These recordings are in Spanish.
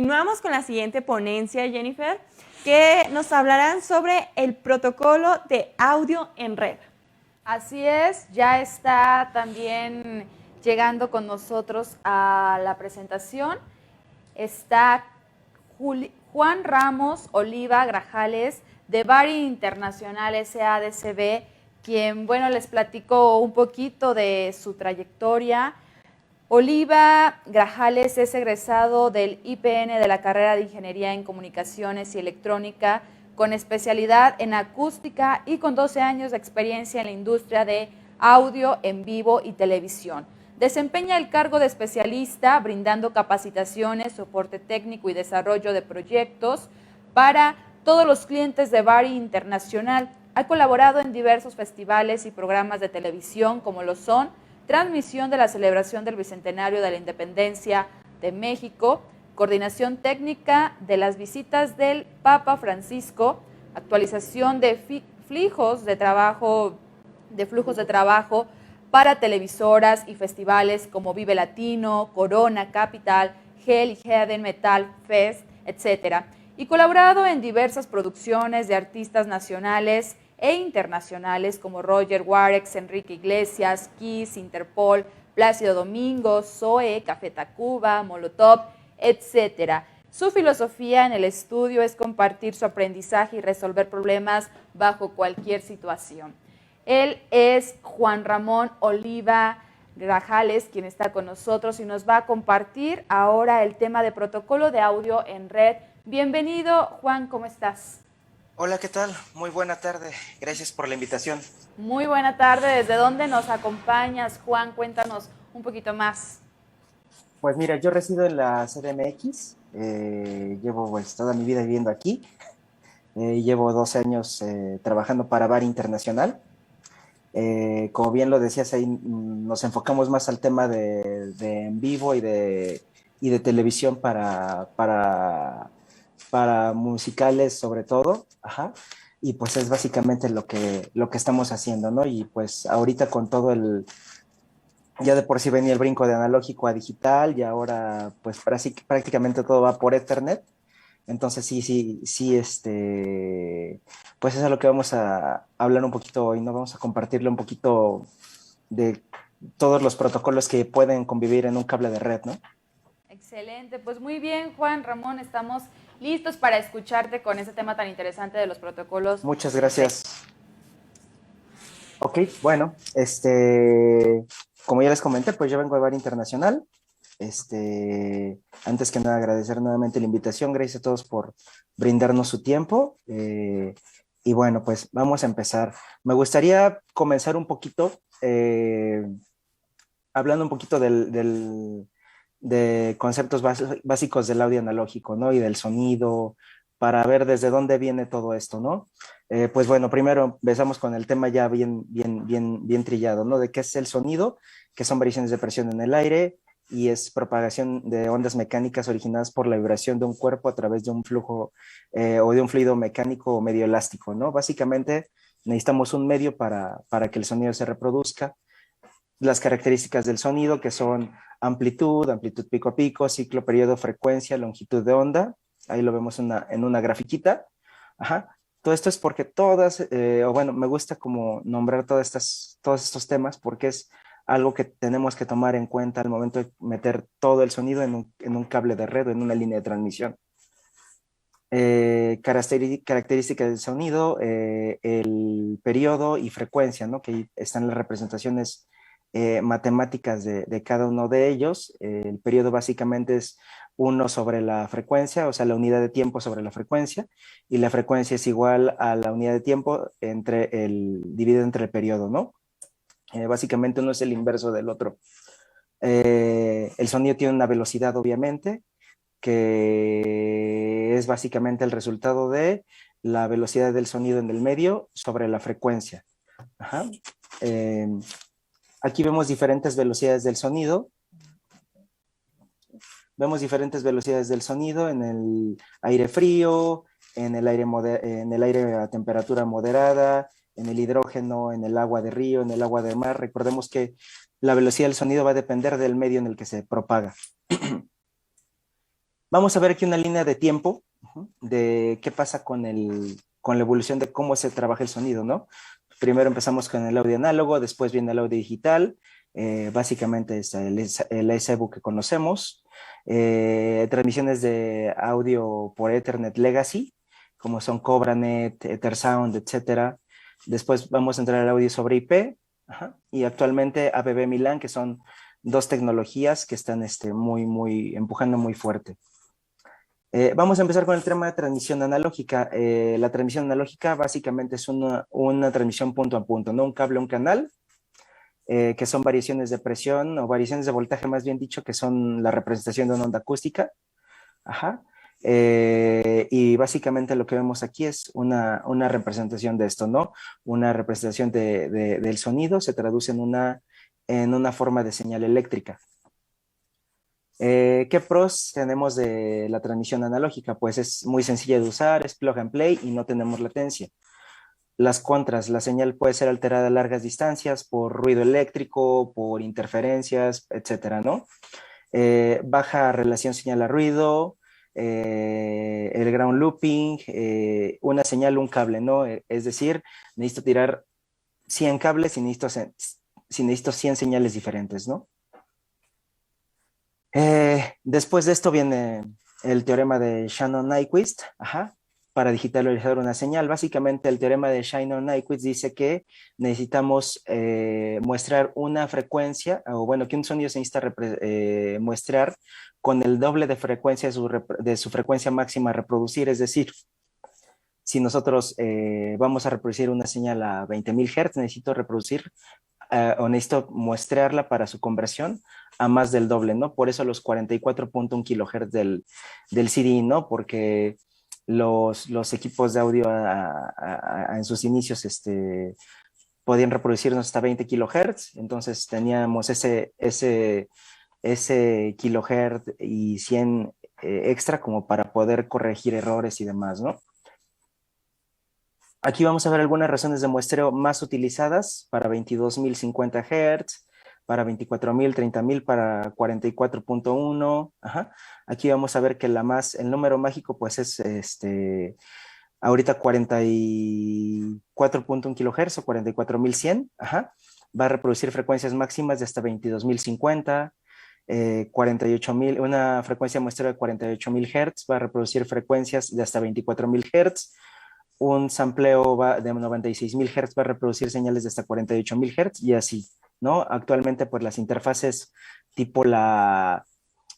continuamos con la siguiente ponencia, Jennifer, que nos hablarán sobre el protocolo de audio en red. Así es, ya está también llegando con nosotros a la presentación. Está Juan Ramos Oliva Grajales de Bari Internacional SADCB, quien, bueno, les platico un poquito de su trayectoria. Oliva Grajales es egresado del IPN de la carrera de Ingeniería en Comunicaciones y Electrónica, con especialidad en acústica y con 12 años de experiencia en la industria de audio en vivo y televisión. Desempeña el cargo de especialista, brindando capacitaciones, soporte técnico y desarrollo de proyectos para todos los clientes de Bari Internacional. Ha colaborado en diversos festivales y programas de televisión, como lo son transmisión de la celebración del Bicentenario de la Independencia de México, coordinación técnica de las visitas del Papa Francisco, actualización de flujos de trabajo para televisoras y festivales como Vive Latino, Corona Capital, Hell y Heaven Metal Fest, etc. Y colaborado en diversas producciones de artistas nacionales e internacionales como Roger Waters, Enrique Iglesias, Kiss, Interpol, Plácido Domingo, Zoe, Café Tacuba, Molotov, etc. Su filosofía en el estudio es compartir su aprendizaje y resolver problemas bajo cualquier situación. Él es Juan Ramón Oliva Grajales, quien está con nosotros y nos va a compartir ahora el tema de protocolo de audio en red. Bienvenido, Juan, ¿cómo estás? Hola, ¿qué tal? Muy buena tarde. Gracias por la invitación. Muy buena tarde. ¿Desde dónde nos acompañas, Juan? Cuéntanos un poquito más. Pues mira, yo resido en la CDMX. Llevo pues toda mi vida viviendo aquí. Llevo 12 años trabajando para Bari Internacional. Como bien lo decías ahí, nos enfocamos más al tema de en vivo y de televisión para musicales sobre todo. Ajá. Y pues es básicamente lo que estamos haciendo, ¿no? Y pues ahorita con todo ya de por sí venía el brinco de analógico a digital y ahora pues prácticamente todo va por Ethernet. Entonces sí, pues eso es lo que vamos a hablar un poquito hoy, ¿no? Vamos a compartirle un poquito de todos los protocolos que pueden convivir en un cable de red, ¿no? Excelente, pues muy bien, Juan Ramón, estamos listos para escucharte con ese tema tan interesante de los protocolos. Muchas gracias. Ok, bueno, como ya les comenté, pues yo vengo de Bar Internacional. Antes que nada, agradecer nuevamente la invitación. Gracias a todos por brindarnos su tiempo. Y bueno, pues vamos a empezar. Me gustaría comenzar un poquito hablando un poquito de conceptos básicos del audio analógico, ¿no? Y del sonido, para ver desde dónde viene todo esto, ¿no? Pues bueno, primero empezamos con el tema ya bien trillado, ¿no? De qué es el sonido, que son variaciones de presión en el aire y es propagación de ondas mecánicas originadas por la vibración de un cuerpo a través de un flujo o de un fluido mecánico o medio elástico, ¿no? Básicamente necesitamos un medio para que el sonido se reproduzca. Las características del sonido, que son amplitud pico a pico, ciclo, periodo, frecuencia, longitud de onda. Ahí lo vemos en una grafiquita. Ajá. Todo esto es porque o bueno, me gusta como nombrar todos estos temas porque es algo que tenemos que tomar en cuenta al momento de meter todo el sonido en un cable de red o en una línea de transmisión. Características del sonido, el periodo y frecuencia, ¿no? Que están las representaciones matemáticas de cada uno de ellos. El periodo básicamente es 1 sobre la frecuencia, o sea, la unidad de tiempo sobre la frecuencia, y la frecuencia es igual a la unidad de tiempo dividido entre el periodo, ¿no? Básicamente uno es el inverso del otro. El sonido tiene una velocidad, obviamente, que es básicamente el resultado de la velocidad del sonido en el medio sobre la frecuencia. Ajá. Aquí vemos diferentes velocidades del sonido. Vemos diferentes velocidades del sonido en el aire frío, en el aire a temperatura moderada, en el hidrógeno, en el agua de río, en el agua de mar. Recordemos que la velocidad del sonido va a depender del medio en el que se propaga. Vamos a ver aquí una línea de tiempo de qué pasa con la evolución de cómo se trabaja el sonido, ¿no? Primero empezamos con el audio análogo, después viene el audio digital, básicamente es el SEBU que conocemos, transmisiones de audio por Ethernet Legacy, como son CobraNet, EtherSound, etcétera. Después vamos a entrar al audio sobre IP, y actualmente ABB Milan, que son dos tecnologías que están empujando muy fuerte. Vamos a empezar con el tema de transmisión analógica. La transmisión analógica básicamente es una transmisión punto a punto, ¿no? Un cable, un canal, que son variaciones de presión o variaciones de voltaje, más bien dicho, que son la representación de una onda acústica. Ajá. Y básicamente lo que vemos aquí es una representación de esto, ¿no? Una representación del sonido se traduce en una forma de señal eléctrica. ¿Qué pros tenemos de la transmisión analógica? Pues es muy sencilla de usar, es plug and play y no tenemos latencia. Las contras, la señal puede ser alterada a largas distancias por ruido eléctrico, por interferencias, etcétera, ¿no? Baja relación señal a ruido, el ground looping, una señal, un cable, ¿no? Es decir, necesito tirar 100 cables si necesito 100 señales diferentes, ¿no? Después de esto viene el teorema de Shannon-Nyquist, para digitalizar una señal. Básicamente el teorema de Shannon-Nyquist dice que necesitamos muestrar una frecuencia, o bueno, que un sonido se necesita muestrar con el doble de frecuencia de su frecuencia máxima a reproducir. Es decir, si nosotros vamos a reproducir una señal a 20.000 Hz, necesito reproducir o necesito muestrarla para su conversión a más del doble, ¿no? Por eso los 44.1 kHz del CD, ¿no? Porque los equipos de audio en sus inicios podían reproducirnos hasta 20 kHz, entonces teníamos ese kilohertz y 100 extra como para poder corregir errores y demás, ¿no? Aquí vamos a ver algunas razones de muestreo más utilizadas para 22.050 Hz, para 24.000, 30.000, para 44.1. Aquí vamos a ver que el número mágico pues es ahorita 44.1 kHz o 44.100. Va a reproducir frecuencias máximas de hasta 22.050. 48.000, una frecuencia muestreo de 48.000 Hz va a reproducir frecuencias de hasta 24.000 Hz. Un sampleo de 96.000 Hz va a reproducir señales de hasta 48.000 Hz y así, ¿no? Actualmente, pues las interfaces tipo la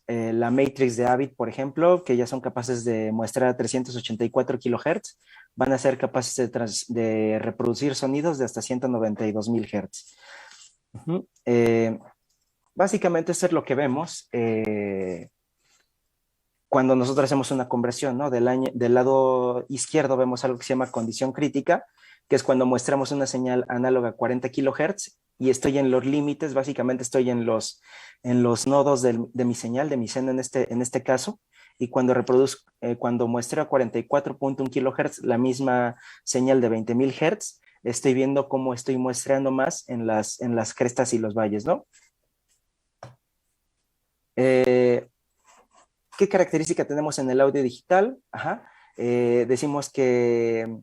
Matrix de Avid, por ejemplo, que ya son capaces de muestrar a 384 kHz, van a ser capaces de reproducir sonidos de hasta 192.000 Hz. Básicamente eso es lo que vemos cuando nosotros hacemos una conversión, ¿no? Del lado izquierdo vemos algo que se llama condición crítica, que es cuando muestramos una señal análoga a 40 kHz y estoy en los límites, básicamente estoy en los nodos de mi señal, de mi seno en este caso, y cuando muestro a 44.1 kHz la misma señal de 20.000 Hz, estoy viendo cómo estoy muestreando más en las crestas y los valles, ¿no? ¿Qué característica tenemos en el audio digital? Decimos que,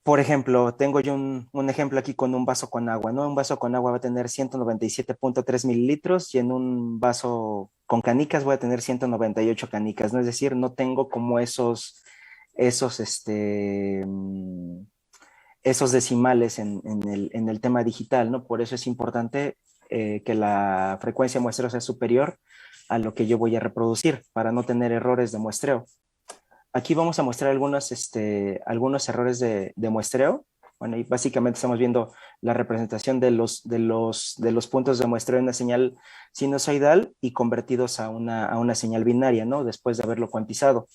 por ejemplo, tengo yo un ejemplo aquí con un vaso con agua, ¿no? Un vaso con agua va a tener 197.3 mililitros y en un vaso con canicas voy a tener 198 canicas, ¿no? Es decir, no tengo como esos decimales en el tema digital, ¿no? Por eso es importante que la frecuencia de muestreo sea superior a lo que yo voy a reproducir para no tener errores de muestreo. Aquí vamos a mostrar algunos errores de muestreo. Bueno, y básicamente estamos viendo la representación de los puntos de muestreo en una señal sinusoidal y convertidos a una señal binaria, ¿no? Después de haberlo cuantizado.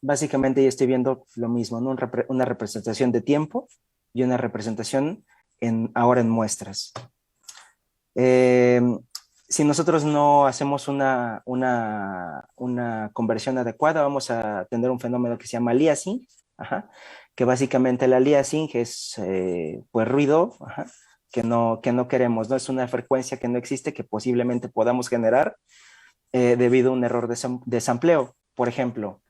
Básicamente ya estoy viendo lo mismo, ¿no? Una representación de tiempo y una representación ahora en muestras. Si nosotros no hacemos una conversión adecuada, vamos a tener un fenómeno que se llama aliasing, que básicamente el aliasing es pues ruido, que no queremos, ¿no? Es una frecuencia que no existe, que posiblemente podamos generar debido a un error de sampleo. Por ejemplo,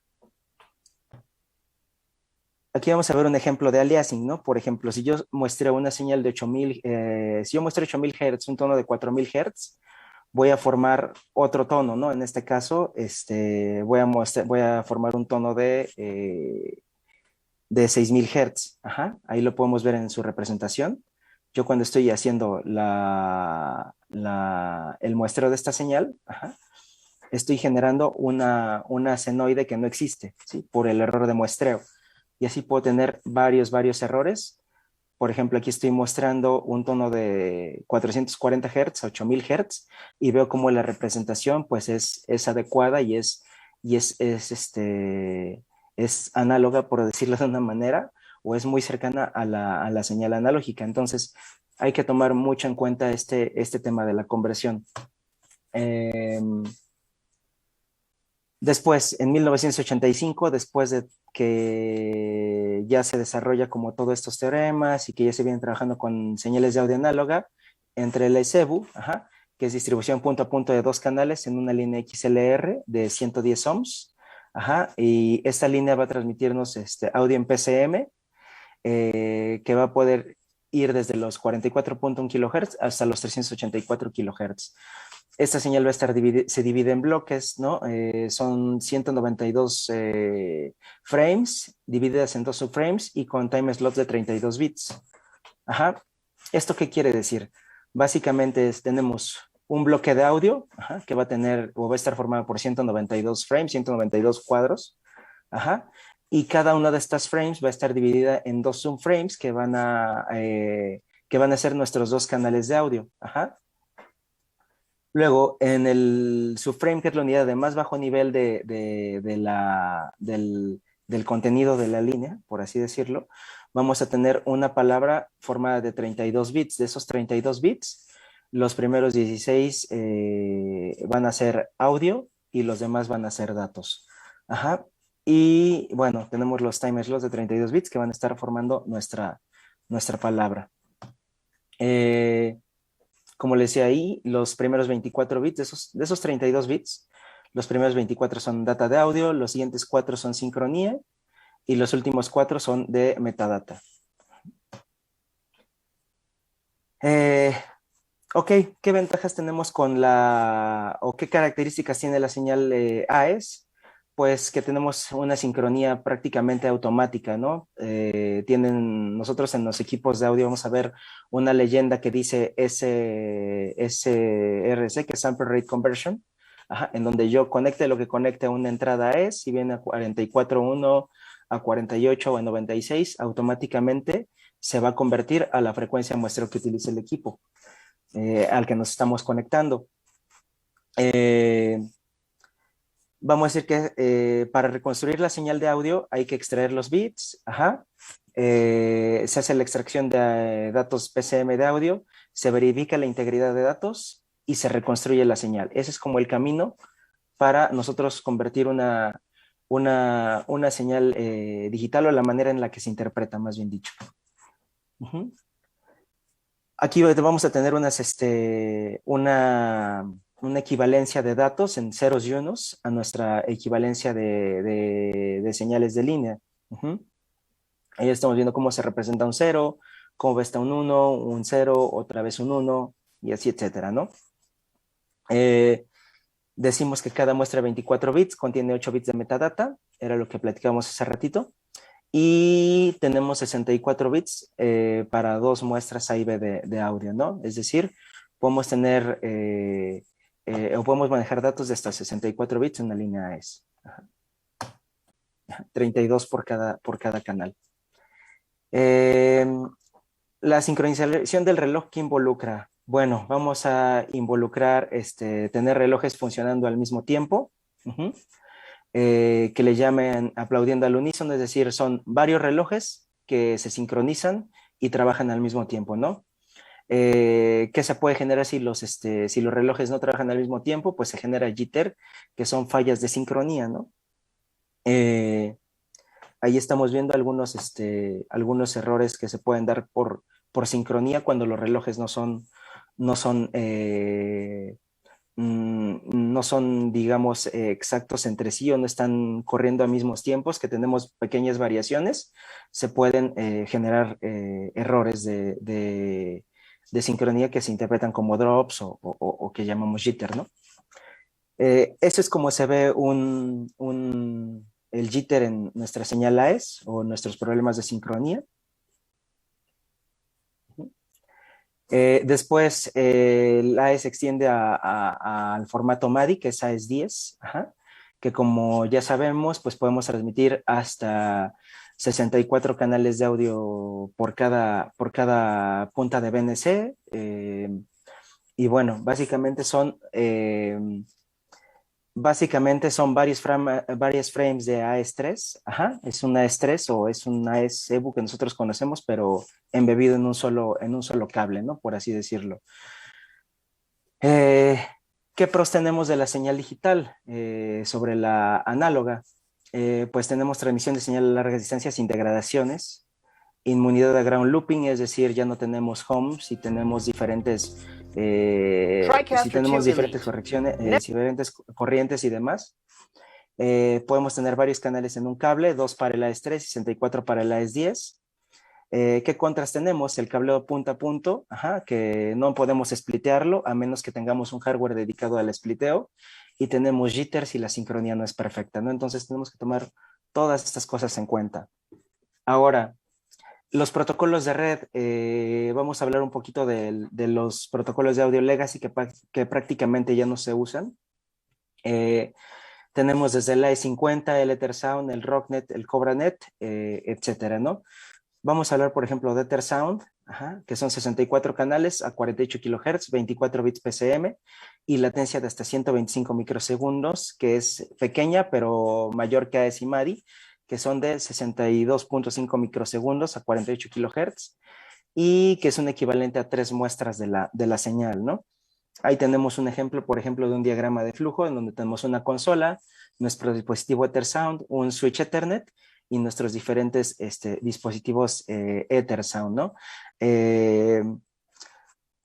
aquí vamos a ver un ejemplo de aliasing, ¿no? Por ejemplo, si yo muestro una señal de 8000, si yo muestro 8000 Hz, un tono de 4000 Hz, voy a formar otro tono, ¿no? En este caso, voy a formar un tono de 6000 Hz. Ajá, ahí lo podemos ver en su representación. Yo cuando estoy haciendo el muestreo de esta señal, ajá, estoy generando una senoide que no existe, ¿sí? Por el error de muestreo. Y así puedo tener varios errores. Por ejemplo, aquí estoy mostrando un tono de 440 Hz a 8000 Hz y veo como la representación pues es adecuada es análoga, por decirlo de una manera, o es muy cercana a la señal analógica. Entonces, hay que tomar mucho en cuenta este tema de la conversión. Después, en 1985, después de que ya se desarrolla como todos estos teoremas y que ya se vienen trabajando con señales de audio análoga, entre el ESEBU, ajá, que es distribución punto a punto de 2 canales en una línea XLR de 110 ohms, ajá, y esta línea va a transmitirnos audio en PCM, que va a poder ir desde los 44.1 kHz hasta los 384 kHz. Esta señal va a estar se divide en bloques, ¿no? Son 192 frames, divididas en 2 subframes y con time slots de 32 bits. Ajá. ¿Esto qué quiere decir? Básicamente tenemos un bloque de audio, ajá, que va a tener o va a estar formado por 192 frames, 192 cuadros. Ajá. Y cada una de estas frames va a estar dividida en 2 subframes que van a ser nuestros 2 canales de audio. Ajá. Luego, en el subframe, que es la unidad de más bajo nivel del contenido de la línea, por así decirlo, vamos a tener una palabra formada de 32 bits. De esos 32 bits, los primeros 16 van a ser audio y los demás van a ser datos. Ajá. Y bueno, tenemos los time slots de 32 bits que van a estar formando nuestra palabra. Como les decía ahí, los primeros 24 bits, de esos 32 bits, los primeros 24 son data de audio, los siguientes 4 son sincronía y los últimos 4 son de metadata. Ok, ¿qué ventajas tenemos o qué características tiene la señal AES? Pues que tenemos una sincronía prácticamente automática, ¿no? Nosotros en los equipos de audio vamos a ver una leyenda que dice SRC, que es Sample Rate Conversion, ajá, en donde yo conecte lo que conecte a una entrada AES, si viene a 44.1, a 48 o a 96, automáticamente se va a convertir a la frecuencia muestreo que utilice el equipo al que nos estamos conectando. Vamos a decir que para reconstruir la señal de audio hay que extraer los bits, ajá. Se hace la extracción de datos PCM de audio, se verifica la integridad de datos y se reconstruye la señal. Ese es como el camino para nosotros convertir una señal digital, o la manera en la que se interpreta, más bien dicho. Uh-huh. Aquí vamos a tener una equivalencia de datos en ceros y unos a nuestra equivalencia de señales de línea. Uh-huh. Ahí estamos viendo cómo se representa un 0, cómo está un 1, un 0, otra vez un 1, y así, etcétera, ¿no? Decimos que cada muestra de 24 bits contiene 8 bits de metadata, era lo que platicábamos hace ratito, y tenemos 64 bits para 2 muestras A y B de audio, ¿no? Es decir, podemos tener o podemos manejar datos de hasta 64 bits en una línea AES. Ajá. 32 por cada canal. La sincronización del reloj, ¿qué involucra? Bueno, vamos a involucrar tener relojes funcionando al mismo tiempo, uh-huh. Que le llamen aplaudiendo al unísono, es decir, son varios relojes que se sincronizan y trabajan al mismo tiempo, ¿no? ¿Qué se puede generar si los relojes no trabajan al mismo tiempo? Pues se genera jitter, que son fallas de sincronía, ¿no? Ahí estamos viendo algunos errores que se pueden dar por por sincronía cuando los relojes no son, no son, digamos, exactos entre sí o no están corriendo a mismos tiempos, que tenemos pequeñas variaciones, se pueden generar errores de sincronía que se interpretan como drops o que llamamos jitter, ¿no? Eso es como se ve el jitter en nuestra señal AES o nuestros problemas de sincronía. Después, el AES se extiende al formato MADI, que es AES 10, ajá, que como ya sabemos, pues podemos transmitir hasta 64 canales de audio por cada punta de BNC. Y bueno, básicamente son varios frames de AES 3. Ajá, es un AES 3 o es un AES EBU que nosotros conocemos, pero embebido en un solo cable, ¿no? Por así decirlo. Eh, ¿Qué pros tenemos de la señal digital sobre la análoga? Pues tenemos transmisión de señal a largas distancias sin degradaciones, inmunidad a ground looping, es decir, ya no tenemos homes y tenemos diferentes, correcciones, diferentes corrientes y demás. Podemos tener varios canales en un cable, 2 para el AES 3 y 64 para el AES 10. ¿Qué contras tenemos? El cableo punto a punto, ajá, que no podemos splitearlo a menos que tengamos un hardware dedicado al spliteo, y tenemos jitters y la sincronía no es perfecta, ¿no? Entonces tenemos que tomar todas estas cosas en cuenta. Ahora, los protocolos de red, vamos a hablar un poquito de los protocolos de audio legacy que prácticamente ya no se usan. Tenemos desde el AE50, el EtherSound, el RockNet, el CobraNet, etcétera, ¿no? Vamos a hablar, por ejemplo, de EtherSound, ajá, que son 64 canales a 48 kHz, 24 bits PCM y latencia de hasta 125 microsegundos, que es pequeña, pero mayor que AES y MADI, que son de 62.5 microsegundos a 48 kHz y que es un equivalente a 3 muestras de la señal, ¿no? Ahí tenemos un ejemplo, por ejemplo, de un diagrama de flujo en donde tenemos una consola, nuestro dispositivo EtherSound, un switch Ethernet y nuestros diferentes dispositivos EtherSound, ¿no? ¿Qué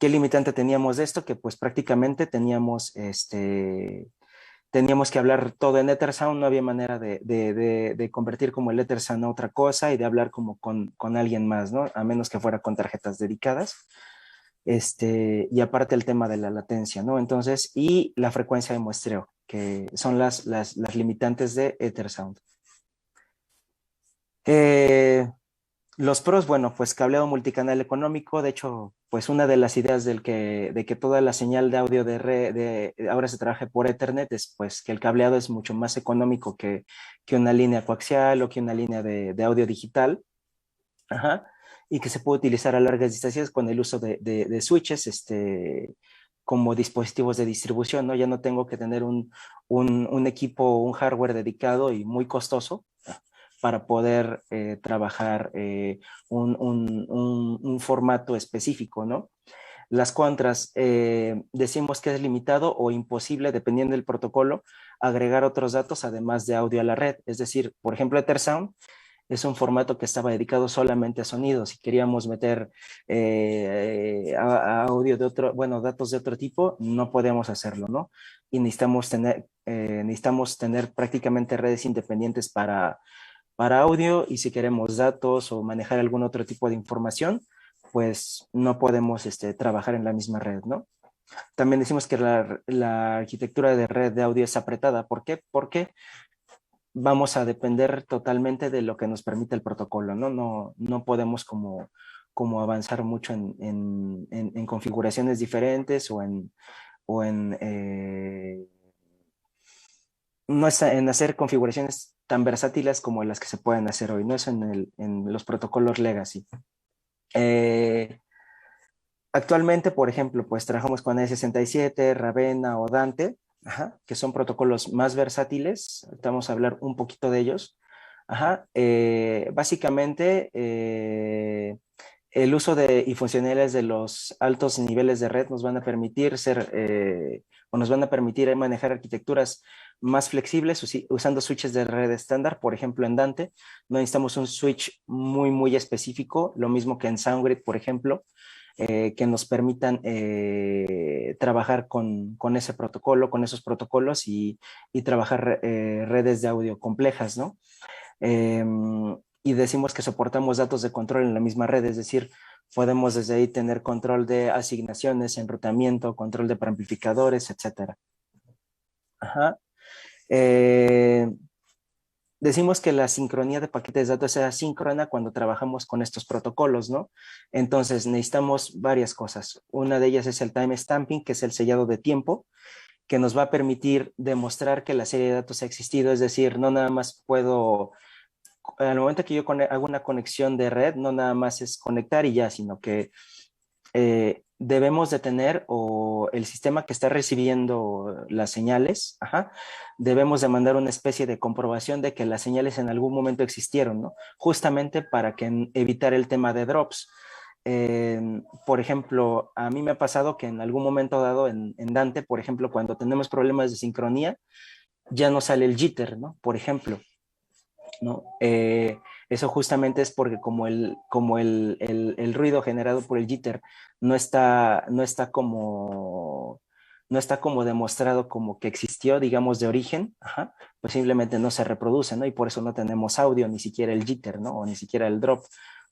limitante teníamos de esto? Que pues prácticamente teníamos que hablar todo en EtherSound, no había manera de convertir como el EtherSound a otra cosa y de hablar como con alguien más, ¿no? A menos que fuera con tarjetas dedicadas. Y aparte el tema de la latencia, ¿no? Entonces, y la frecuencia de muestreo, que son las limitantes de EtherSound. Los pros, bueno, pues cableado multicanal económico. De hecho, pues una de las ideas de que toda la señal de audio de red ahora se trabaje por Ethernet es pues que el cableado es mucho más económico que una línea coaxial o que una línea de audio digital. Ajá. Y que se puede utilizar a largas distancias con el uso de switches como dispositivos de distribución, ¿no? Ya no tengo que tener un equipo, un hardware dedicado y muy costoso para poder trabajar un formato específico, ¿no? Las contras, decimos que es limitado o imposible, dependiendo del protocolo, agregar otros datos además de audio a la red. Es decir, por ejemplo, EtherSound es un formato que estaba dedicado solamente a sonidos. Si queríamos meter audio de otro, bueno, datos de otro tipo, no podemos hacerlo, ¿no? Y necesitamos tener prácticamente redes independientes para audio, y si queremos datos o manejar algún otro tipo de información, pues no podemos trabajar en la misma red, ¿no? También decimos que la arquitectura de red de audio es apretada. ¿Por qué? Porque vamos a depender totalmente de lo que nos permite el protocolo, ¿no? No podemos como avanzar mucho en configuraciones diferentes no es en hacer configuraciones tan versátiles como las que se pueden hacer hoy, no es en los protocolos legacy. Actualmente, por ejemplo, pues trabajamos con E67, Ravenna o Dante, ajá, que son protocolos más versátiles. Vamos a hablar un poquito de ellos. Ajá, básicamente, el uso y funcionalidades de los altos niveles de red nos van a permitir o nos van a permitir manejar arquitecturas más flexibles usando switches de red estándar. Por ejemplo, en Dante no necesitamos un switch muy específico, lo mismo que en SoundGrid, por ejemplo, que nos permitan trabajar con ese protocolo, con esos protocolos y trabajar redes de audio complejas, ¿no? Y decimos que soportamos datos de control en la misma red, es decir, podemos desde ahí tener control de asignaciones, enrutamiento, control de preamplificadores, etcétera. Ajá. Decimos que la sincronía de paquetes de datos es asíncrona cuando trabajamos con estos protocolos, ¿no? Entonces necesitamos varias cosas. Una de ellas es el time stamping, que es el sellado de tiempo, que nos va a permitir demostrar que la serie de datos ha existido, es decir, no nada más puedo, al momento que yo hago una conexión de red, no nada más es conectar y ya, sino que debemos de tener, o el sistema que está recibiendo las señales, debemos de mandar una especie de comprobación de que las señales en algún momento existieron, ¿no? Justamente para evitar el tema de drops. Por ejemplo, a mí me ha pasado que en algún momento dado en Dante, por ejemplo, cuando tenemos problemas de sincronía, ya no sale el jitter, ¿no? Por ejemplo, ¿no? Eso justamente es porque como el ruido generado por el jitter no está como demostrado como que existió, digamos, de origen, pues simplemente no se reproduce, ¿no? Y por eso no tenemos audio, ni siquiera el jitter, ¿no? O ni siquiera el drop,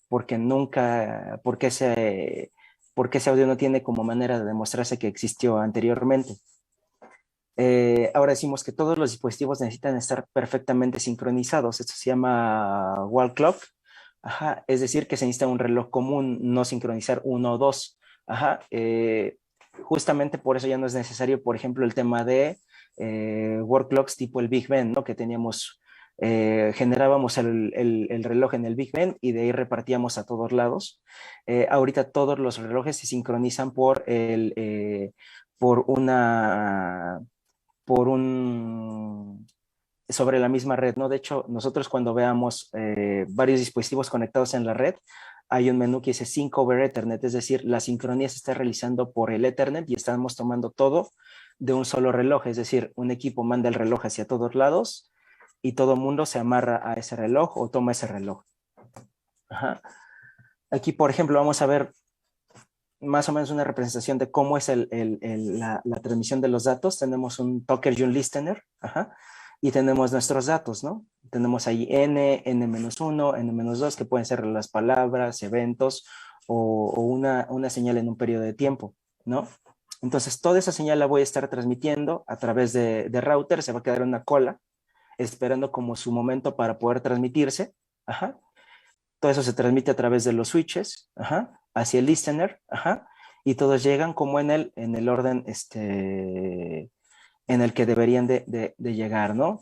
porque ese audio no tiene como manera de demostrarse que existió anteriormente. Ahora decimos que todos los dispositivos necesitan estar perfectamente sincronizados. Esto se llama wall clock. Es decir, que se necesita un reloj común, no sincronizar uno o dos. Justamente por eso ya no es necesario, por ejemplo, el tema de wall clocks tipo el Big Ben, ¿no? Que teníamos, generábamos el reloj en el Big Ben y de ahí repartíamos a todos lados. Ahorita todos los relojes se sincronizan sobre la misma red, ¿no? De hecho, nosotros cuando veamos varios dispositivos conectados en la red, hay un menú que dice Sync over Ethernet, es decir, la sincronía se está realizando por el Ethernet y estamos tomando todo de un solo reloj, es decir, un equipo manda el reloj hacia todos lados y todo el mundo se amarra a ese reloj o toma ese reloj. Aquí, por ejemplo, vamos a ver más o menos una representación de cómo es la transmisión de los datos. Tenemos un talker y un listener, y tenemos nuestros datos, ¿no? Tenemos ahí n-1, n-2, que pueden ser las palabras, eventos, o una señal en un periodo de tiempo, ¿no? Entonces, toda esa señal la voy a estar transmitiendo a través de router, se va a quedar una cola, esperando como su momento para poder transmitirse, Todo eso se transmite a través de los switches, hacia el listener, y todos llegan como en el orden en el que deberían de llegar, ¿no?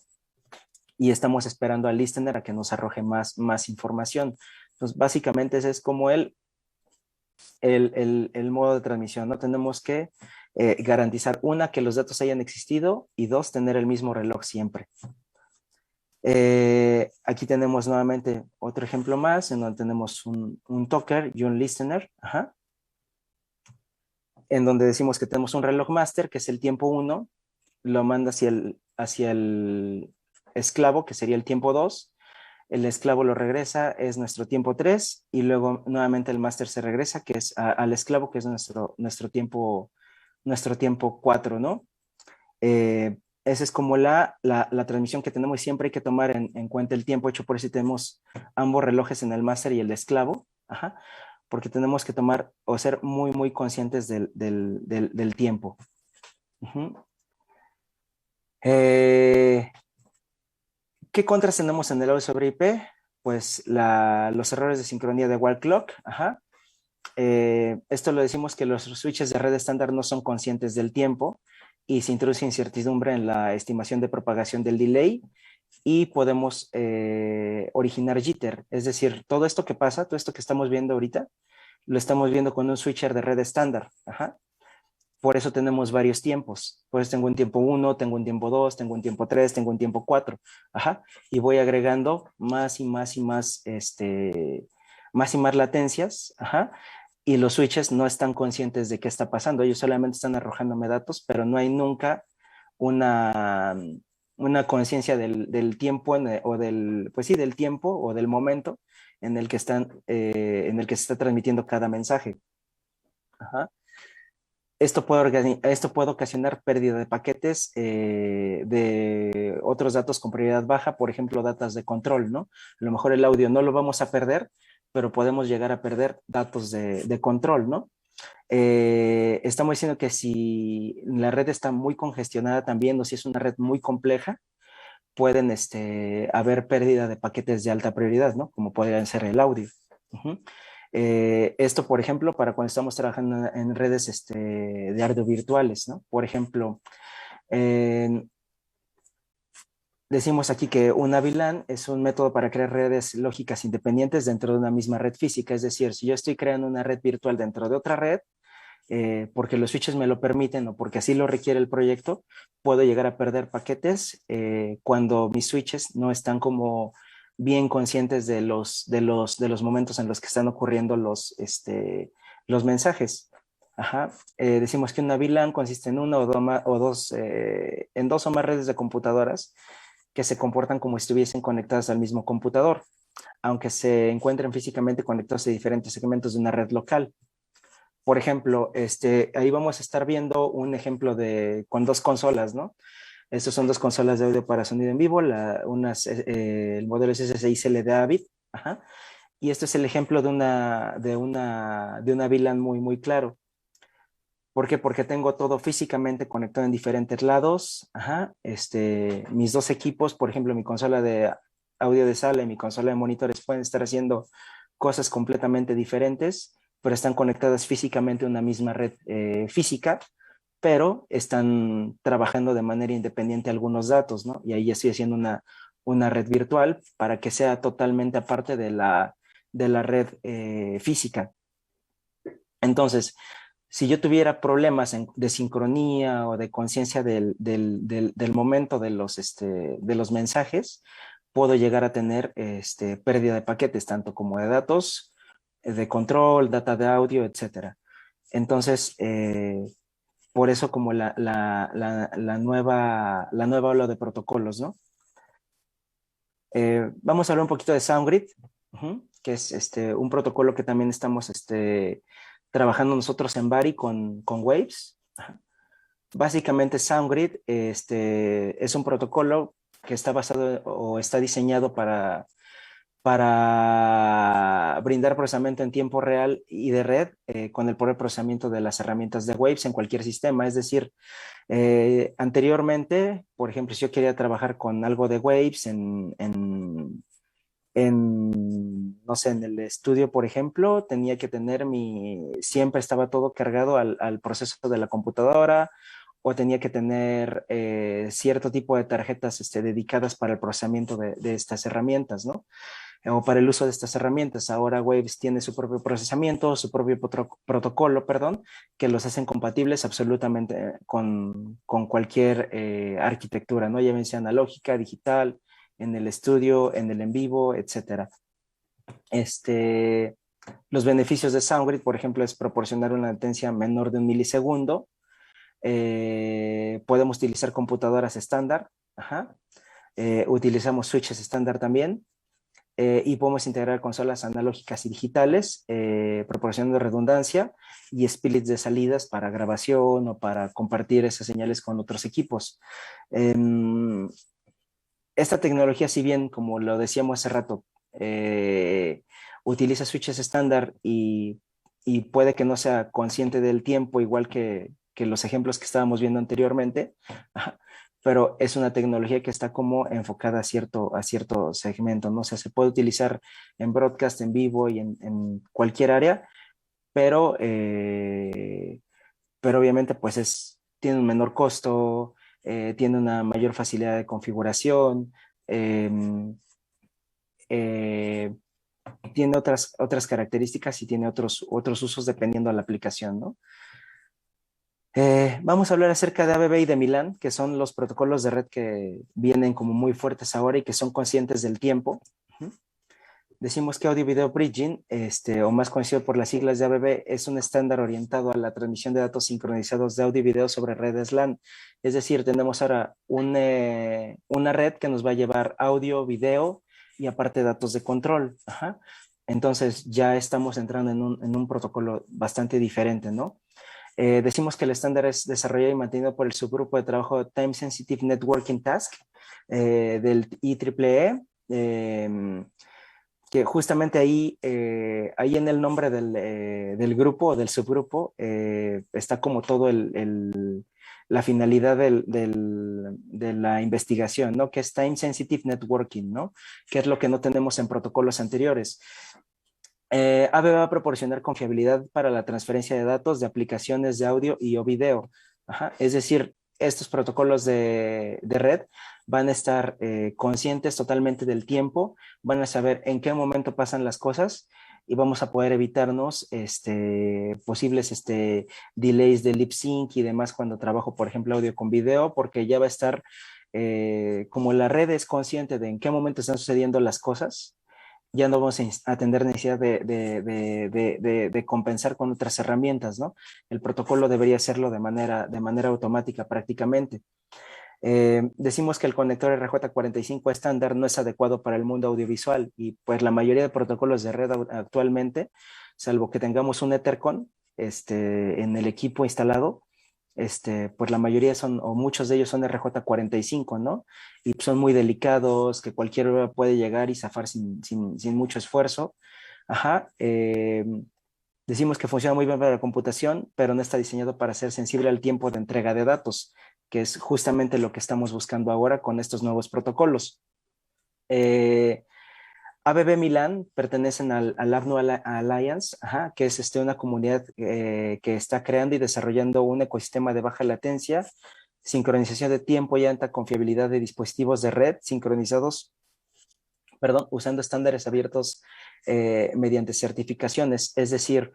Y estamos esperando al listener a que nos arroje más información. Entonces, básicamente ese es como el modo de transmisión, ¿no? Tenemos que garantizar, una, que los datos hayan existido, y dos, tener el mismo reloj siempre. Aquí tenemos nuevamente otro ejemplo más en donde tenemos un talker y un listener, en donde decimos que tenemos un reloj master, que es el tiempo 1, lo manda hacia el esclavo, que sería el tiempo 2, el esclavo lo regresa, es nuestro tiempo 3, y luego nuevamente el master se regresa, que es al esclavo, que es nuestro tiempo 4, ¿no? Esa es como la transmisión que tenemos, y siempre hay que tomar en cuenta el tiempo. Hecho por eso tenemos ambos relojes en el máster y el esclavo, porque tenemos que tomar o ser muy conscientes del tiempo. ¿Qué contras tenemos en el audio sobre IP? Pues los errores de sincronía de wall clock. Esto lo decimos que los switches de red estándar no son conscientes del tiempo y se introduce incertidumbre en la estimación de propagación del delay, y podemos originar jitter. Es decir, todo esto que pasa, todo esto que estamos viendo ahorita, lo estamos viendo con un switcher de red estándar. Por eso tenemos varios tiempos. Por eso tengo un tiempo 1, tengo un tiempo 2, tengo un tiempo 3, tengo un tiempo 4. Y voy agregando más y más latencias, y los switches no están conscientes de qué está pasando. Ellos solamente están arrojándome datos, pero no hay nunca una, una conciencia del tiempo o pues sí, del tiempo o del momento en el que en el que se está transmitiendo cada mensaje. Ajá. Esto puede ocasionar pérdida de paquetes de otros datos con prioridad baja, por ejemplo, datos de control, ¿no? A lo mejor el audio no lo vamos a perder, pero podemos llegar a perder datos de control, ¿no? Estamos diciendo que si la red está muy congestionada también, o si es una red muy compleja, pueden haber pérdida de paquetes de alta prioridad, ¿no? Como podrían ser el audio. Uh-huh. Esto, por ejemplo, para cuando estamos trabajando en redes de audio virtuales, ¿no? Por ejemplo, decimos aquí que una VLAN es un método para crear redes lógicas independientes dentro de una misma red física. Es decir, si yo estoy creando una red virtual dentro de otra red, porque los switches me lo permiten o porque así lo requiere el proyecto, puedo llegar a perder paquetes cuando mis switches no están como bien conscientes de los momentos en los que están ocurriendo los mensajes. Ajá. Decimos que una VLAN consiste en una o dos, en dos o más redes de computadoras que se comportan como si estuviesen conectadas al mismo computador, aunque se encuentren físicamente conectados a diferentes segmentos de una red local. Por ejemplo, ahí vamos a estar viendo un ejemplo con dos consolas, ¿no? Estas son dos consolas de audio para sonido en vivo, el modelo es SSI LDA Bit, ajá, y este es el ejemplo de una VLAN muy, muy claro. ¿Por qué? Porque tengo todo físicamente conectado en diferentes lados, ajá, mis dos equipos, por ejemplo, mi consola de audio de sala y mi consola de monitores pueden estar haciendo cosas completamente diferentes, pero están conectadas físicamente a una misma red física, pero están trabajando de manera independiente algunos datos, ¿no? Y ahí estoy haciendo una red virtual para que sea totalmente aparte de la red física. Entonces, si yo tuviera problemas de sincronía o de conciencia del momento de los mensajes, puedo llegar a tener pérdida de paquetes, tanto como de datos, de control, data de audio, etcétera. Entonces, por eso como la nueva ola de protocolos, ¿no? Vamos a hablar un poquito de SoundGrid, que es un protocolo que también estamos trabajando nosotros en Bari con Waves. Básicamente SoundGrid es un protocolo que está basado o está diseñado para brindar procesamiento en tiempo real y de red con el poder procesamiento de las herramientas de Waves en cualquier sistema. Es decir, anteriormente, por ejemplo, si yo quería trabajar con algo de Waves no sé, en el estudio, por ejemplo, tenía que tener siempre estaba todo cargado al proceso de la computadora o tenía que tener cierto tipo de tarjetas dedicadas para el procesamiento de estas herramientas, ¿no? O para el uso de estas herramientas. Ahora Waves tiene su propio procesamiento, su propio protocolo, perdón, que los hacen compatibles absolutamente con cualquier arquitectura, ¿no? Ya sea analógica, digital, en el estudio, en el en vivo, etcétera. Los beneficios de SoundGrid, por ejemplo, es proporcionar una latencia menor de 1 milisegundo. Podemos utilizar computadoras estándar. Ajá. Utilizamos switches estándar también. Y podemos integrar consolas analógicas y digitales, proporcionando redundancia y splits de salidas para grabación o para compartir esas señales con otros equipos. Esta tecnología, si bien, como lo decíamos hace rato, utiliza switches estándar y puede que no sea consciente del tiempo, igual que los ejemplos que estábamos viendo anteriormente, pero es una tecnología que está como enfocada a cierto segmento, ¿no? O sea, se puede utilizar en broadcast, en vivo y en cualquier área, pero obviamente pues tiene un menor costo, tiene una mayor facilidad de configuración, eh, tiene otras características y tiene otros usos dependiendo de la aplicación, ¿no? Vamos a hablar acerca de ABB y de Milán, que son los protocolos de red que vienen como muy fuertes ahora y que son conscientes del tiempo. Decimos que Audio Video Bridging, o más conocido por las siglas de ABB, es un estándar orientado a la transmisión de datos sincronizados de audio y video sobre redes LAN. Es decir, tenemos ahora una red que nos va a llevar audio, video y aparte datos de control. Ajá. Entonces ya estamos entrando en un protocolo bastante diferente, ¿no? Decimos que el estándar es desarrollado y mantenido por el subgrupo de trabajo Time Sensitive Networking Task del IEEE. Que justamente ahí en el nombre del grupo o del subgrupo está como todo la finalidad de la investigación, ¿no? Que es Time Sensitive Networking, ¿no? Que es lo que no tenemos en protocolos anteriores. AVE va a proporcionar confiabilidad para la transferencia de datos de aplicaciones de audio y o video. Ajá. Es decir, estos protocolos de red van a estar conscientes totalmente del tiempo, van a saber en qué momento pasan las cosas y vamos a poder evitarnos posibles delays de lip sync y demás cuando trabajo, por ejemplo, audio con video, porque ya va a estar, como la red es consciente de en qué momento están sucediendo las cosas, ya no vamos a tener necesidad de compensar con otras herramientas, ¿no? El protocolo debería hacerlo de manera automática prácticamente. Decimos que el conector RJ45 estándar no es adecuado para el mundo audiovisual y pues la mayoría de protocolos de red actualmente, salvo que tengamos un Ethercon en el equipo instalado, pues la mayoría son, o muchos de ellos son RJ45, ¿no? Y son muy delicados, que cualquiera puede llegar y zafar sin mucho esfuerzo. Ajá. Decimos que funciona muy bien para la computación, pero no está diseñado para ser sensible al tiempo de entrega de datos, que es justamente lo que estamos buscando ahora con estos nuevos protocolos. ABB Milan pertenecen al AVNU Alliance, ajá, que es una comunidad que está creando y desarrollando un ecosistema de baja latencia, sincronización de tiempo y alta confiabilidad de dispositivos de red sincronizados, perdón, usando estándares abiertos mediante certificaciones. Es decir,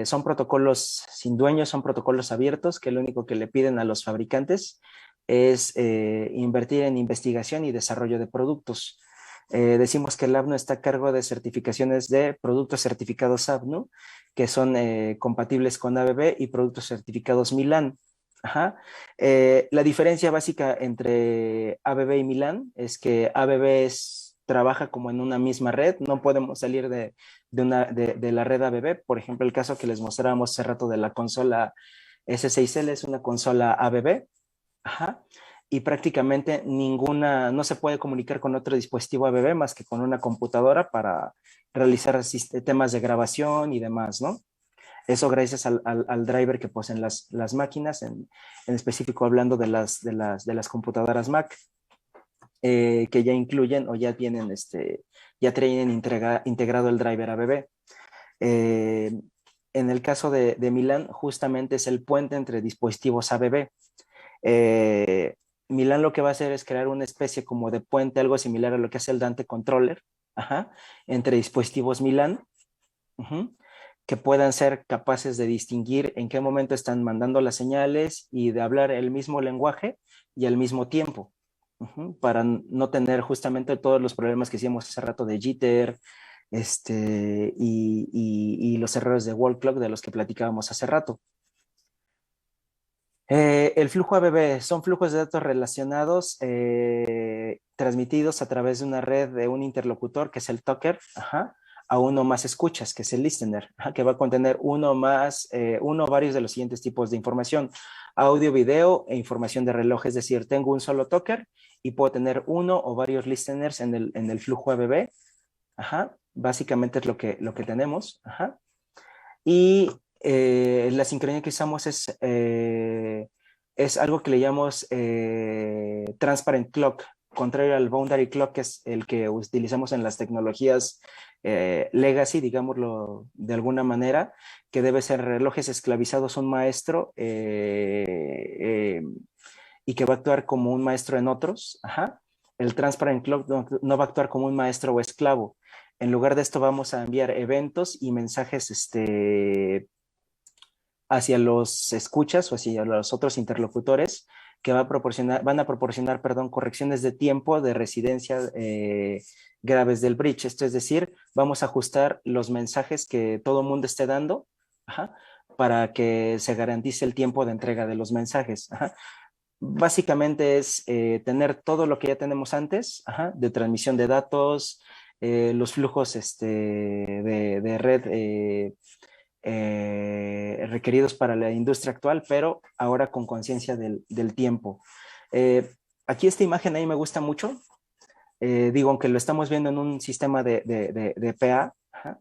son protocolos sin dueños, son protocolos abiertos que lo único que le piden a los fabricantes es invertir en investigación y desarrollo de productos. Decimos que el AVNU está a cargo de certificaciones de productos certificados AVNU, que son compatibles con ABB, y productos certificados Milan. Ajá. La diferencia básica entre ABB y Milan es que ABB trabaja como en una misma red, no podemos salir de la red ABB. Por ejemplo, el caso que les mostrábamos hace rato de la consola S6L es una consola ABB. Ajá. Y prácticamente no se puede comunicar con otro dispositivo ABB más que con una computadora para realizar temas de grabación y demás, ¿no? Eso gracias al driver que poseen las máquinas, en específico hablando de las computadoras Mac, que ya incluyen o ya tienen, ya traen integrado el driver ABB. En el caso de Milan, justamente es el puente entre dispositivos ABB. Milan lo que va a hacer es crear una especie como de puente, algo similar a lo que hace el Dante Controller, ajá, entre dispositivos Milan, que puedan ser capaces de distinguir en qué momento están mandando las señales y de hablar el mismo lenguaje y al mismo tiempo, para no tener justamente todos los problemas que hicimos hace rato de jitter, y los errores de wall clock de los que platicábamos hace rato. El flujo ABB son flujos de datos relacionados transmitidos a través de una red de un interlocutor, que es el talker, ajá, a uno más escuchas, que es el listener, ajá, que va a contener uno o varios de los siguientes tipos de información: audio, video e información de reloj. Es decir, tengo un solo talker y puedo tener uno o varios listeners en el flujo ABB. Ajá, básicamente es lo que tenemos. Ajá. Y la sincronía que usamos es algo que le llamamos transparent clock, contrario al boundary clock, que es el que utilizamos en las tecnologías legacy, digámoslo de alguna manera, que debe ser relojes esclavizados a un maestro y que va a actuar como un maestro en otros. Ajá. El transparent clock no va a actuar como un maestro o esclavo. En lugar de esto vamos a enviar eventos y mensajes hacia los escuchas o hacia los otros interlocutores que van a proporcionar, perdón, correcciones de tiempo de residencia graves del bridge. Esto es decir, vamos a ajustar los mensajes que todo el mundo esté dando, ajá, para que se garantice el tiempo de entrega de los mensajes. Ajá. Básicamente es tener todo lo que ya tenemos antes, ajá, de transmisión de datos, los flujos de red requeridos para la industria actual, pero ahora con conciencia del tiempo. Aquí esta imagen a mí me gusta mucho. Digo, aunque lo estamos viendo en un sistema de PA, ajá,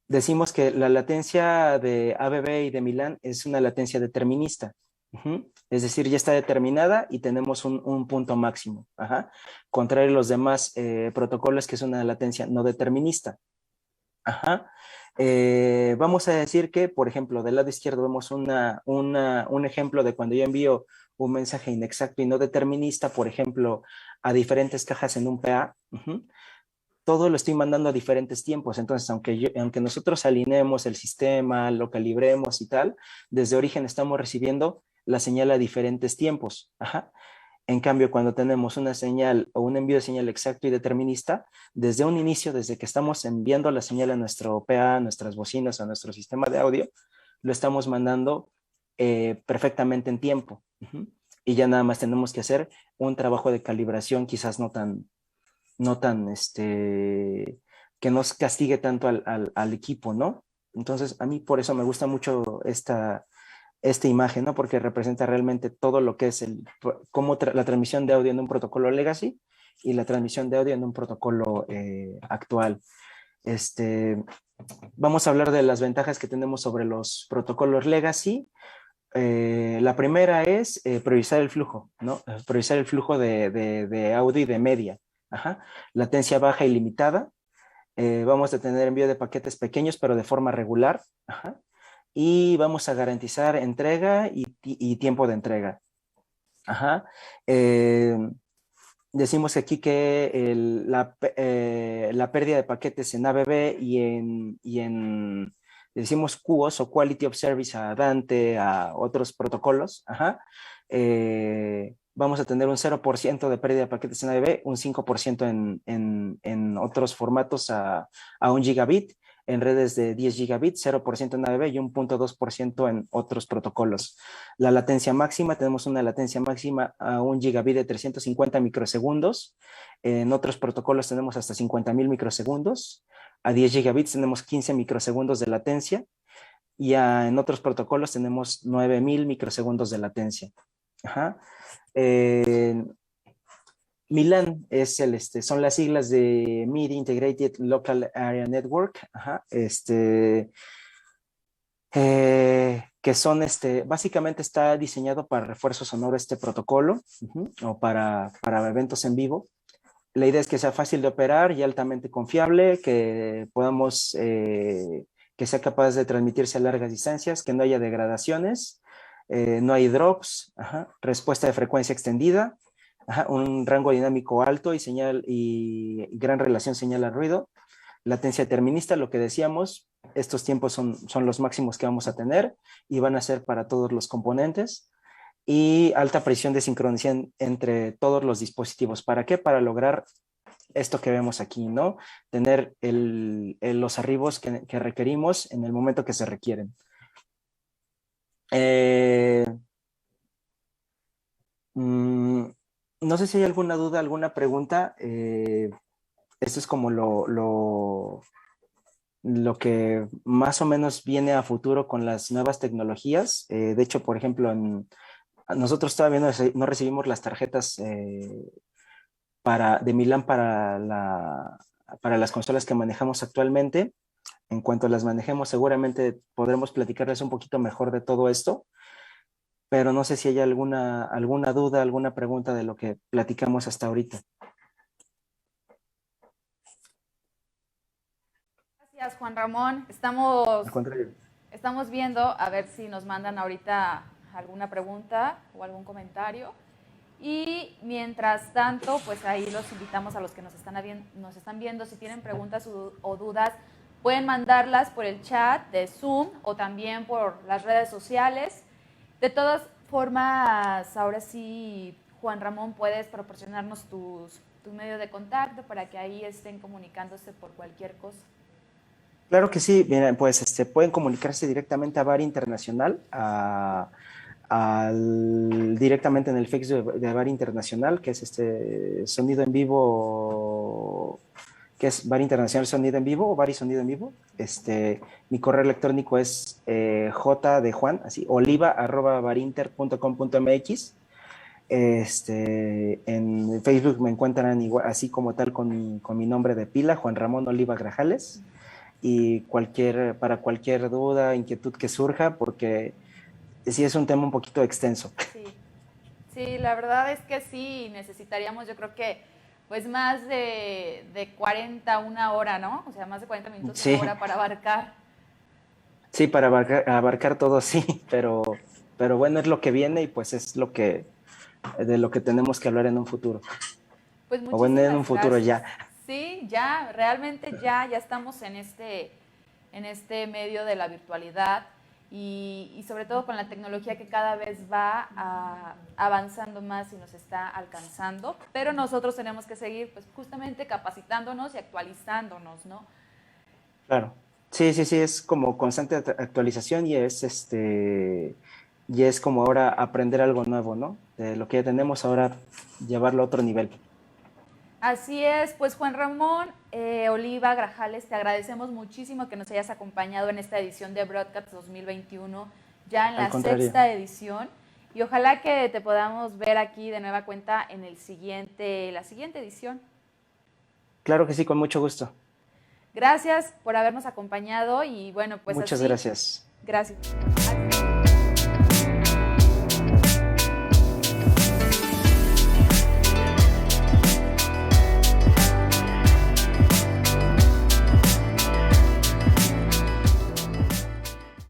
decimos que la latencia de ABB y de Milán es una latencia determinista. Es decir, ya está determinada y tenemos un punto máximo. Ajá. Contrario a los demás protocolos, que es una latencia no determinista. Ajá. Vamos a decir que, por ejemplo, del lado izquierdo vemos un ejemplo de cuando yo envío un mensaje inexacto y no determinista, por ejemplo, a diferentes cajas en un PA. Todo lo estoy mandando a diferentes tiempos. Entonces, aunque nosotros alineemos el sistema, lo calibremos y tal, desde origen estamos recibiendo la señal a diferentes tiempos. Ajá. En cambio, cuando tenemos una señal o un envío de señal exacto y determinista, desde un inicio, desde que estamos enviando la señal a nuestro PA, a nuestras bocinas, a nuestro sistema de audio, lo estamos mandando perfectamente en tiempo. Y ya nada más tenemos que hacer un trabajo de calibración, quizás no tan que nos castigue tanto al equipo, ¿no? Entonces, a mí por eso me gusta mucho esta imagen, ¿no? Porque representa realmente todo lo que es la transmisión de audio en un protocolo legacy y la transmisión de audio en un protocolo actual. Vamos a hablar de las ventajas que tenemos sobre los protocolos legacy. La primera es priorizar el flujo, ¿no? Priorizar el flujo de audio y de media. Ajá. Latencia baja y limitada. Vamos a tener envío de paquetes pequeños, pero de forma regular. Ajá. Y vamos a garantizar entrega y tiempo de entrega. Ajá. Decimos aquí que la pérdida de paquetes en ABB decimos QoS o Quality of Service a Dante, a otros protocolos. Ajá. Vamos a tener un 0% de pérdida de paquetes en ABB, un 5% en otros formatos a 1 gigabit, en redes de 10 gigabits, 0% en ABB y un 0.2% en otros protocolos. La latencia máxima, tenemos una latencia máxima a 1 gigabit de 350 microsegundos. En otros protocolos tenemos hasta 50,000 microsegundos. A 10 gigabits tenemos 15 microsegundos de latencia. Y en otros protocolos tenemos 9,000 microsegundos de latencia. Ajá. Milan es son las siglas de MIDI, Integrated Local Area Network. Ajá. Que son, básicamente está diseñado para refuerzo sonoro este protocolo, o para eventos en vivo. La idea es que sea fácil de operar y altamente confiable, que podamos, que sea capaz de transmitirse a largas distancias, que no haya degradaciones, no hay drops, ajá, respuesta de frecuencia extendida, ajá, un rango dinámico alto y gran relación señal al ruido, latencia determinista, lo que decíamos, estos tiempos son los máximos que vamos a tener y van a ser para todos los componentes, y alta precisión de sincronización entre todos los dispositivos. ¿Para qué? Para lograr esto que vemos aquí, ¿no? Tener los arribos que requerimos en el momento que se requieren. No sé si hay alguna duda, alguna pregunta. Esto es como lo que más o menos viene a futuro con las nuevas tecnologías. De hecho, por ejemplo, nosotros todavía no recibimos las tarjetas de Milán para las consolas que manejamos actualmente. En cuanto las manejemos, seguramente podremos platicarles un poquito mejor de todo esto, pero no sé si hay alguna duda, alguna pregunta de lo que platicamos hasta ahorita. Gracias, Juan Ramón. Estamos Al contrario. viendo a ver si nos mandan ahorita alguna pregunta o algún comentario. Y mientras tanto, pues ahí los invitamos a los que nos están viendo, si tienen preguntas o dudas, pueden mandarlas por el chat de Zoom o también por las redes sociales. De todas formas, ahora sí, Juan Ramón, puedes proporcionarnos tu medio de contacto para que ahí estén comunicándose por cualquier cosa? Claro que sí, miren, pues pueden comunicarse directamente a Bar Internacional, directamente en el Facebook de Bar Internacional, que es sonido en vivo, que es Bar Internacional Sonido en Vivo o Bar y Sonido en Vivo. Mi correo electrónico es j de Juan, así, oliva@barinter.com.mx. En Facebook me encuentran igual, así como tal con mi nombre de pila, Juan Ramón Oliva Grajales, y para cualquier duda, inquietud que surja, porque sí es un tema un poquito extenso. Sí, sí, la verdad es que sí, necesitaríamos yo creo que pues más de 40, una hora, ¿no? O sea, más de 40 minutos, Sí, una hora para abarcar. sí, para abarcar todo, sí, pero bueno, es lo que viene y pues es de lo que tenemos que hablar en un futuro. Pues O bueno, en un muchísimas futuro gracias. ya. Sí, ya, realmente ya estamos en este medio de la virtualidad y sobre todo con la tecnología que cada vez va avanzando más y nos está alcanzando, pero nosotros tenemos que seguir pues justamente capacitándonos y actualizándonos, ¿no? Claro. Sí, sí, sí, es como constante actualización y es como ahora aprender algo nuevo, ¿no? De lo que ya tenemos ahora llevarlo a otro nivel. Así es, pues Juan Ramón Oliva Grajales, te agradecemos muchísimo que nos hayas acompañado en esta edición de Broadcast 2021, ya en Al la contrario. sexta edición, y ojalá que te podamos ver aquí de nueva cuenta en la siguiente edición. Claro que sí, con mucho gusto. Gracias por habernos acompañado y bueno, pues Muchas así, gracias. gracias.